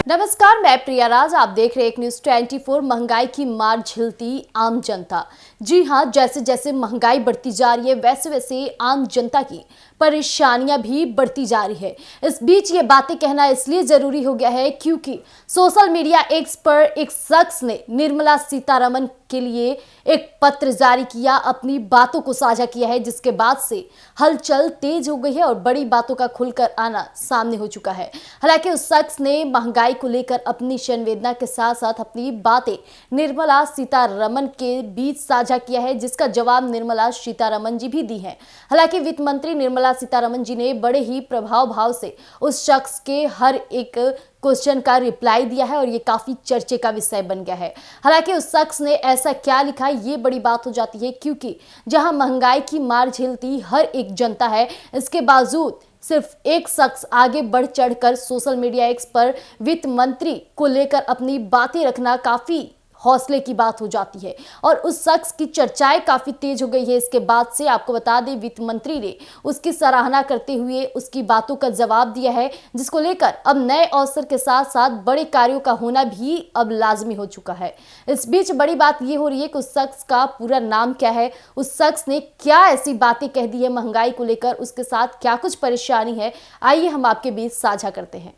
नमस्कार, मैं प्रिया राज। आप देख रहे हैं एक न्यूज़ 24। महंगाई की मार झेलती आम जनता। जी हां, जैसे जैसे महंगाई बढ़ती जा रही है वैसे वैसे आम जनता की परेशानियां भी बढ़ती जा रही है। इस बीच ये बातें कहना इसलिए जरूरी हो गया है क्योंकि सोशल मीडिया एक्स पर एक शख्स ने निर्मला सीतारमण के लिए एक पत्र जारी किया, अपनी बातों को साझा किया है, जिसके बाद से हलचल तेज हो गई है और बड़ी बातों का खुलकर आना सामने हो चुका है। हालांकि उस शख्स ने महंगाई को लेकर अपनी संवेदना के साथ साथ अपनी बातें निर्मला सीतारमण के बीच साझा किया है, जिसका जवाब निर्मला सीतारमण जी भी दी है। हालांकि वित्त मंत्री निर्मला सीतारमण जी ने बड़े ही प्रभाव भाव से उस शख्स के हर एक क्वेश्चन का रिप्लाई दिया है और ये काफी चर्चे का विषय बन गया है। हालांकि उस शख्स ने ऐसा क्या लिखा, ये बड़ी बात हो जाती है क्योंकि जहां महंगाई की मार झेलती हर एक जनता है, इसके बावजूद सिर्फ एक शख्स आगे बढ़ चढ़कर सोशल मीडिया एक्स पर वित्त मंत्री को लेकर अपनी बातें रखना काफी हौसले की बात हो जाती है और उस शख्स की चर्चाएं काफी तेज हो गई है। इसके बाद से आपको बता दें, वित्त मंत्री ने उसकी सराहना करते हुए उसकी बातों का जवाब दिया है, जिसको लेकर अब नए अवसर के साथ साथ बड़े कार्यों का होना भी अब लाजमी हो चुका है। इस बीच बड़ी बात यह हो रही है कि उस शख्स का पूरा नाम क्या है, उस शख्स ने क्या ऐसी बातें कह दी है महंगाई को लेकर, उसके साथ क्या कुछ परेशानी है, आइए हम आपके बीच साझा करते हैं।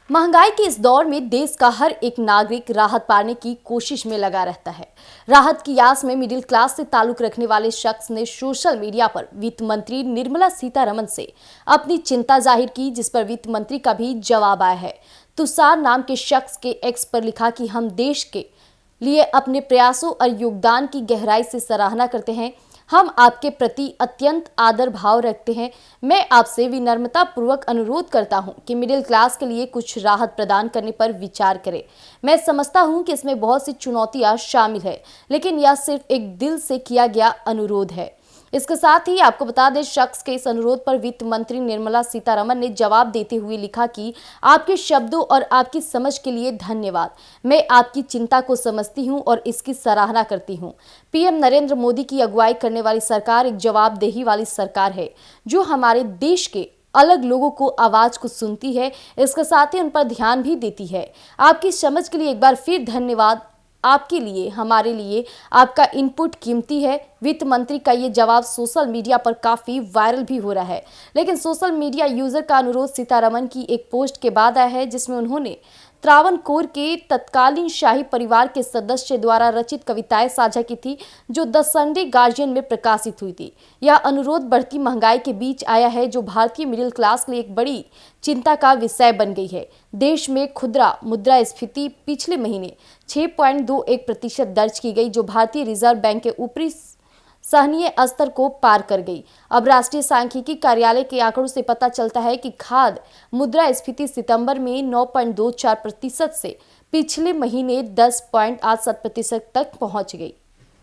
महंगाई के इस दौर में देश का हर एक नागरिक राहत पाने की कोशिश में लगा रहता है। राहत की आस में मिडिल क्लास से ताल्लुक रखने वाले शख्स ने सोशल मीडिया पर वित्त मंत्री निर्मला सीतारमण से अपनी चिंता जाहिर की, जिस पर वित्त मंत्री का भी जवाब आया है। तुषार नाम के शख्स के एक्स पर लिखा कि हम देश के लिए अपने प्रयासों और योगदान की गहराई से सराहना करते हैं। हम आपके प्रति अत्यंत आदर भाव रखते हैं। मैं आपसे विनम्रता पूर्वक अनुरोध करता हूं कि मिडिल क्लास के लिए कुछ राहत प्रदान करने पर विचार करें। मैं समझता हूं कि इसमें बहुत सी चुनौतियां शामिल है, लेकिन यह सिर्फ एक दिल से किया गया अनुरोध है। इसके साथ ही आपको बता दें, शख्स के इस अनुरोध पर वित्त मंत्री निर्मला सीतारमण ने जवाब देते हुए लिखा कि आपके शब्दों और आपकी समझ के लिए धन्यवाद। मैं आपकी चिंता को समझती हूं और इसकी सराहना करती हूं। पीएम नरेंद्र मोदी की अगुवाई करने वाली सरकार एक जवाबदेही वाली सरकार है, जो हमारे देश के अलग लोगों को आवाज को सुनती है, इसके साथ ही उन पर ध्यान भी देती है। आपकी समझ के लिए एक बार फिर धन्यवाद। आपके लिए, हमारे लिए आपका इनपुट कीमती है। वित्त मंत्री का ये जवाब सोशल मीडिया पर काफी वायरल भी हो रहा है, लेकिन सोशल मीडिया यूजर का अनुरोध सीतारमण की एक पोस्ट के बाद आया है, जिसमें उन्होंने त्रावणकोर के तत्कालीन शाही परिवार के सदस्य द्वारा रचित कविताएं साझा की थी, जो द संडे गार्जियन में प्रकाशित हुई थी। यह अनुरोध बढ़ती महंगाई के बीच आया है, जो भारतीय मिडिल क्लास के लिए एक बड़ी चिंता का विषय बन गई है। देश में खुदरा मुद्रास्फीति पिछले महीने 6.21% दर्ज की गई, जो भारतीय रिजर्व बैंक के ऊपरी सहनीय स्तर को पार कर गई। अब राष्ट्रीय सांख्यिकी कार्यालय के आंकड़ों से पता चलता है कि खाद्य मुद्रास्फीति सितंबर में 9.24% से पिछले महीने 10.87% तक पहुंच गई।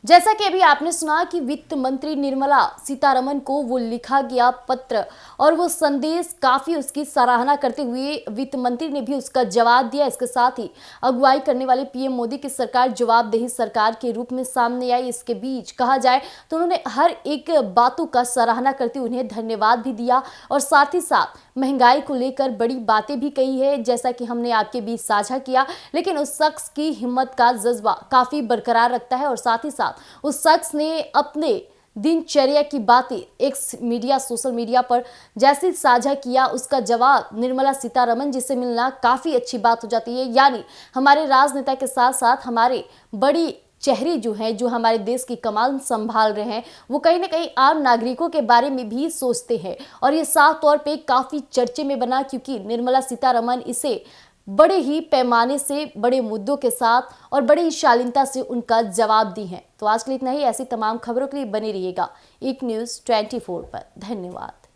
जैसा कि अभी आपने सुना कि वित्त मंत्री निर्मला सीतारमण को वो लिखा गया पत्र और वो संदेश काफी उसकी सराहना करते हुए वित्त मंत्री ने भी उसका जवाब दिया। इसके साथ ही अगुवाई करने वाले पीएम मोदी की सरकार जवाबदेही सरकार के रूप में सामने आई। इसके बीच कहा जाए तो उन्होंने हर एक बातों का सराहना करते हुए उन्हें धन्यवाद भी दिया और साथ ही साथ महंगाई को लेकर बड़ी बातें भी कही है, जैसा कि हमने आपके बीच साझा किया। लेकिन उस शख्स की हिम्मत का जज्बा काफी बरकरार रखता है और साथ ही साथ उस शख्स ने अपने दिनचर्या की बातें एक सोशल मीडिया पर जैसे साझा किया, उसका जवाब निर्मला सीतारमण जी से मिलना काफी अच्छी बात हो जाती है। यानी हमारे राजनेता के साथ साथ हमारे बड़ी चेहरे जो हैं, जो हमारे देश की कमान संभाल रहे हैं, वो कहीं ना कहीं आम नागरिकों के बारे में भी सोचते हैं और ये साफ तौर पे काफी चर्चे में बना, क्योंकि निर्मला सीतारमण इसे बड़े ही पैमाने से बड़े मुद्दों के साथ और बड़ी ही शालीनता से उनका जवाब दी है। तो आज के लिए इतना ही। ऐसी तमाम खबरों के लिए बने रहिएगा एक न्यूज़ 24 पर। धन्यवाद।